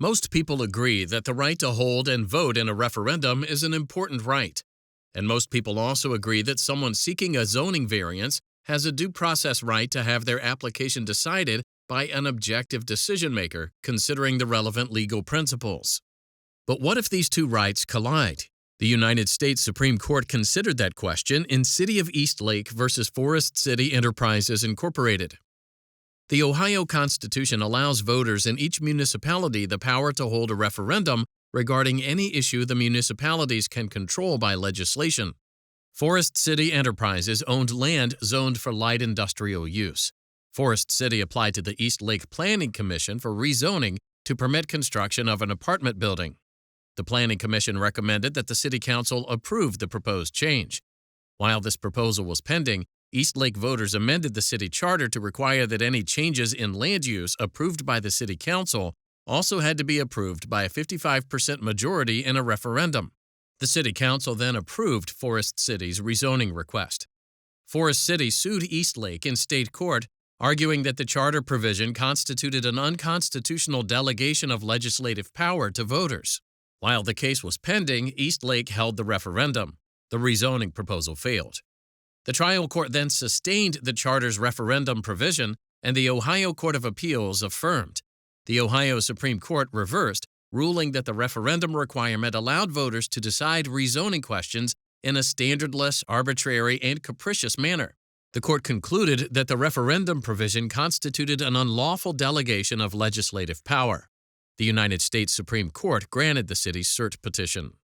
Most people agree that the right to hold and vote in a referendum is an important right. And most people also agree that someone seeking a zoning variance has a due process right to have their application decided by an objective decision maker considering the relevant legal principles. But what if these two rights collide? The United States Supreme Court considered that question in City of Eastlake versus Forest City Enterprises, Incorporated. The Ohio Constitution allows voters in each municipality the power to hold a referendum regarding any issue the municipalities can control by legislation. Forest City Enterprises owned land zoned for light industrial use. Forest City applied to the Eastlake Planning Commission for rezoning to permit construction of an apartment building. The Planning Commission recommended that the City Council approve the proposed change. While this proposal was pending, Eastlake voters amended the city charter to require that any changes in land use approved by the City Council also had to be approved by a 55% majority in a referendum. The City Council then approved Forest City's rezoning request. Forest City sued Eastlake in state court, arguing that the charter provision constituted an unconstitutional delegation of legislative power to voters. While the case was pending, Eastlake held the referendum. The rezoning proposal failed. The trial court then sustained the charter's referendum provision, and the Ohio Court of Appeals affirmed. The Ohio Supreme Court reversed, ruling that the referendum requirement allowed voters to decide rezoning questions in a standardless, arbitrary, and capricious manner. The court concluded that the referendum provision constituted an unlawful delegation of legislative power. The United States Supreme Court granted the city's cert petition.